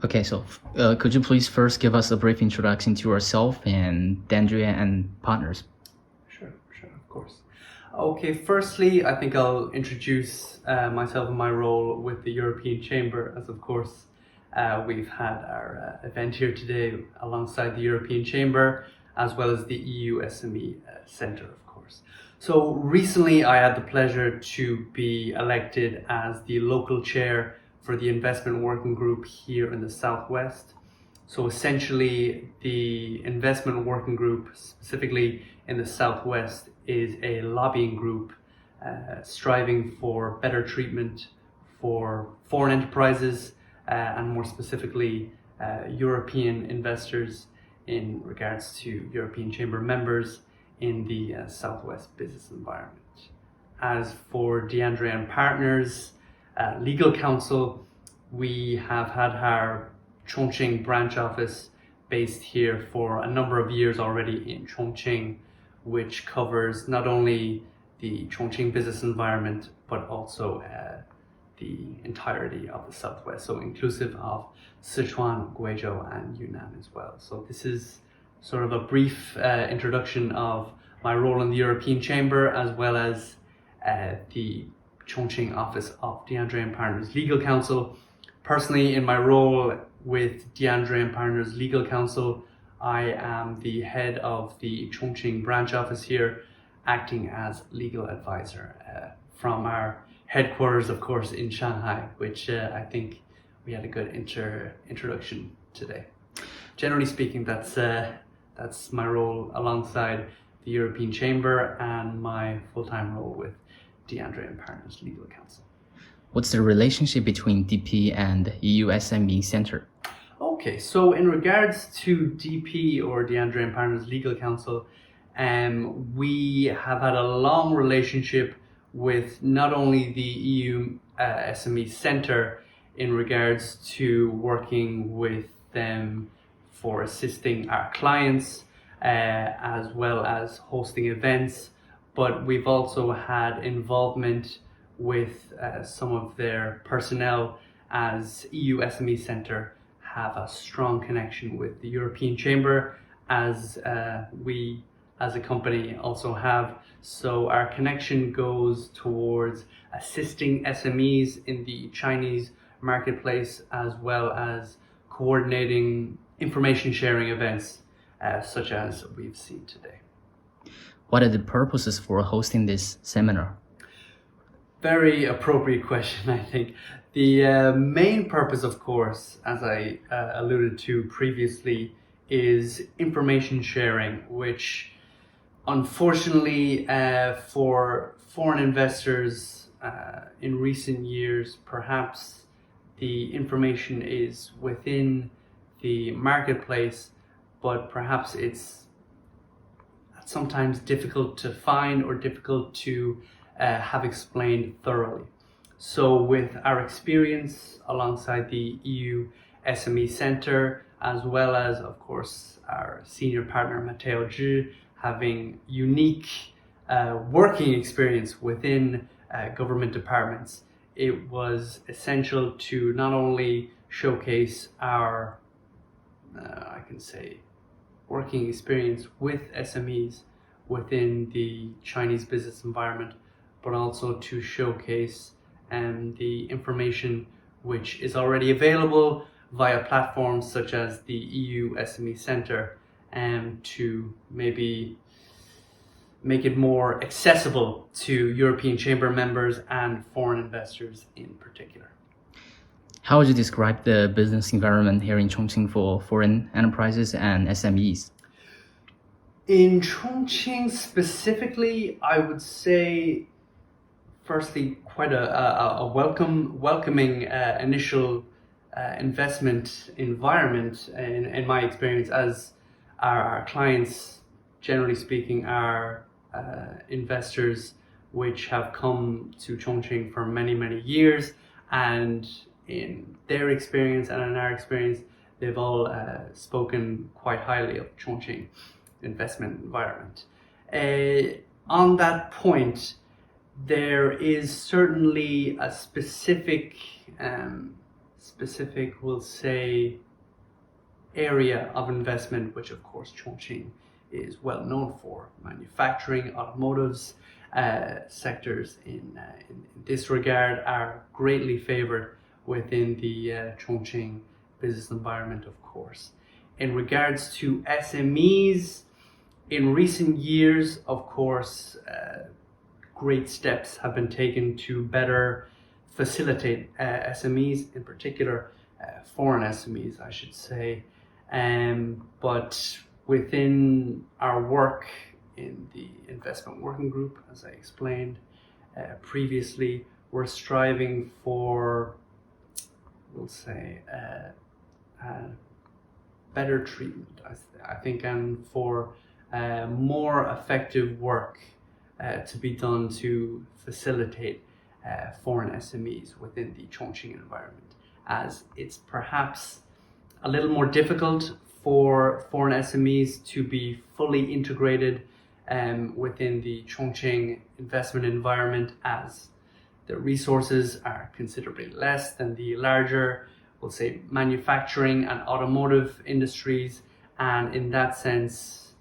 Okay, so could you please first give us a brief introduction to yourself and Dandria and partners? Sure, of course. Okay, firstly, I think I'll introduce myself and my role with the European Chamber, as of course we've had our event here today alongside the European Chamber, as well as the EU SME Centre, of course. So recently I had the pleasure to be elected as the local chair for the investment working group here in the Southwest. So essentially the investment working group, specifically in the Southwest, is a lobbying group striving for better treatment for foreign enterprises and more specifically European investors in regards to European Chamber members in the Southwest business environment. As for DeAndre and Partners Legal Counsel, we have had our Chongqing branch office based here for a number of years already in Chongqing, which covers not only the Chongqing business environment, but also the entirety of the Southwest, so inclusive of Sichuan, Guizhou, and Yunnan as well. So this is sort of a brief introduction of my role in the European Chamber, as well as the Chongqing office of DeAndre and Partners Legal Counsel. Personally, in my role with DeAndre and Partners Legal Counsel, I am the head of the Chongqing branch office here, acting as legal advisor from our headquarters, of course, in Shanghai, which I think we had a good introduction today. Generally speaking, that's my role alongside the European Chamber and my full-time role with DeAndre and Partners Legal Counsel. What's the relationship between DP and EU SME Center? Okay, so in regards to DP or DeAndre and Partners Legal Counsel, we have had a long relationship with not only the EU SME Center in regards to working with them for assisting our clients as well as hosting events, but we've also had involvement with some of their personnel, as EU SME Center have a strong connection with the European Chamber, as we as a company also have. So our connection goes towards assisting SMEs in the Chinese marketplace, as well as coordinating information sharing events such as we've seen today. What are the purposes for hosting this seminar? Very appropriate question, I think. The main purpose, of course, as I alluded to previously, is information sharing, which unfortunately for foreign investors in recent years, perhaps the information is within the marketplace, but perhaps it's sometimes difficult to find or difficult to have explained thoroughly. So with our experience alongside the EU SME Center, as well as, of course, our senior partner Matteo Zhi, having unique working experience within government departments, it was essential to not only showcase our, I can say, working experience with SMEs within the Chinese business environment, but also to showcase the information which is already available via platforms such as the EU SME Center, and to maybe make it more accessible to European Chamber members and foreign investors in particular. How would you describe the business environment here in Chongqing for foreign enterprises and SMEs? In Chongqing specifically, I would say, firstly, quite a welcoming initial investment environment in my experience, as our clients, generally speaking, are investors which have come to Chongqing for many years, and in their experience and in our experience, they've all spoken quite highly of Chongqing investment environment. On that point, there is certainly a specific specific, we'll say, area of investment, which of course Chongqing is well known for. Manufacturing, automotives, sectors in this regard are greatly favored within the Chongqing business environment, of course. In regards to SMEs, in recent years, of course, great steps have been taken to better facilitate SMEs, in particular foreign SMEs, I should say. But within our work in the investment working group, as I explained previously, we're striving for, we'll say, better treatment, I think, and for more effective work to be done to facilitate foreign SMEs within the Chongqing environment, as it's perhaps a little more difficult for foreign SMEs to be fully integrated within the Chongqing investment environment, as the resources are considerably less than the larger, we'll say, manufacturing and automotive industries. And in that sense,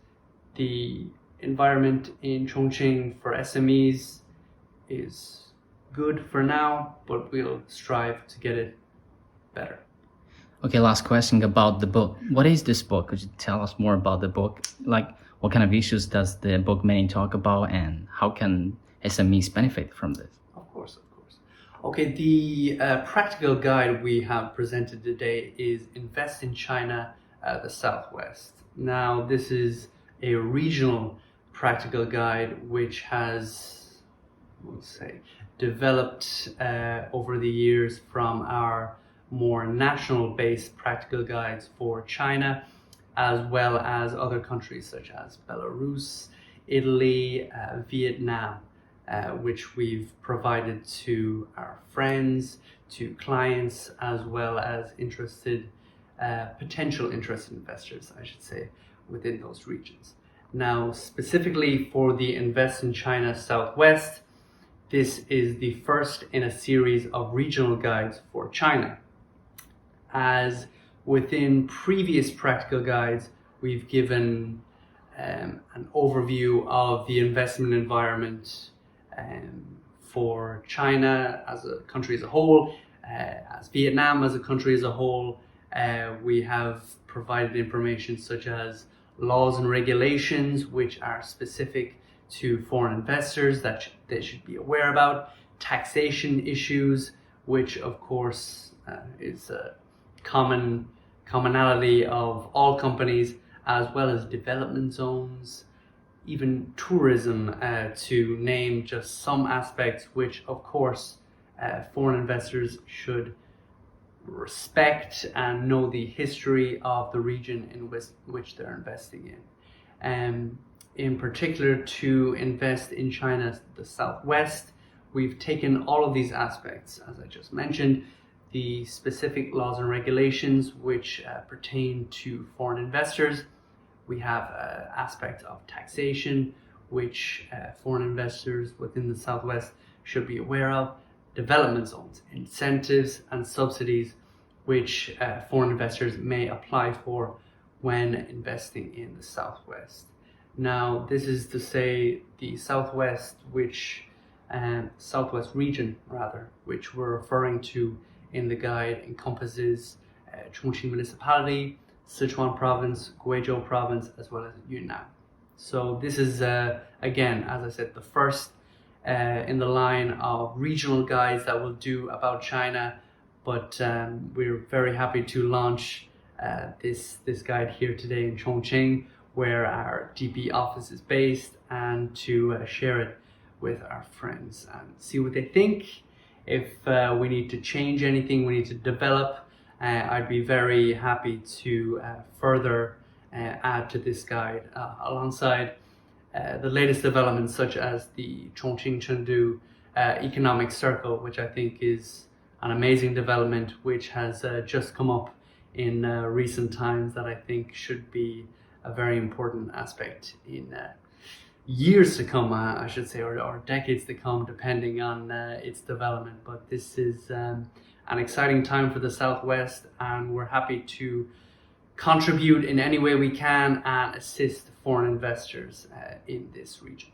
the environment in Chongqing for SMEs is good for now, but we'll strive to get it better. Okay, last question about the book. What is this book? Could you tell us more about the book? Like, what kind of issues does the book mainly talk about, and how can SMEs benefit from this? Of course. Okay, the practical guide we have presented today is Invest in China, the Southwest. Now, this is a regional practical guide which has, we'll say, developed over the years from our more national-based practical guides for China, as well as other countries such as Belarus, Italy, Vietnam, which we've provided to our friends, to clients, as well as potential interested investors, I should say, within those regions. Now, specifically for the Invest in China Southwest, this is the first in a series of regional guides for China. As within previous practical guides, we've given an overview of the investment environment for China as a country as a whole, as Vietnam as a country as a whole. We have provided information such as laws and regulations which are specific to foreign investors that they should be aware about, taxation issues, which of course is a commonality of all companies, as well as development zones, even tourism, to name just some aspects which of course foreign investors should respect and know the history of the region in which they're investing in. In particular, to invest in China, the Southwest, we've taken all of these aspects, as I just mentioned, the specific laws and regulations which pertain to foreign investors. We have aspects of taxation, which foreign investors within the Southwest should be aware of, development zones, incentives and subsidies, which foreign investors may apply for when investing in the Southwest. Now, this is to say the Southwest, Southwest region rather, which we're referring to in the guide, encompasses Chongqing Municipality, Sichuan Province, Guizhou Province, as well as Yunnan. So this is, again, as I said, the first in the line of regional guides that we'll do about China, but we're very happy to launch this guide here today in Chongqing, where our DP office is based, and to share it with our friends and see what they think. If we need to change anything, we need to develop, I'd be very happy to further add to this guide alongside the latest developments, such as the Chongqing Chengdu Economic Circle, which I think is an amazing development, which has just come up in recent times, that I think should be a very important aspect in years to come, I should say, or decades to come, depending on its development. But this is an exciting time for the Southwest, and we're happy to contribute in any way we can and assist foreign investors in this region.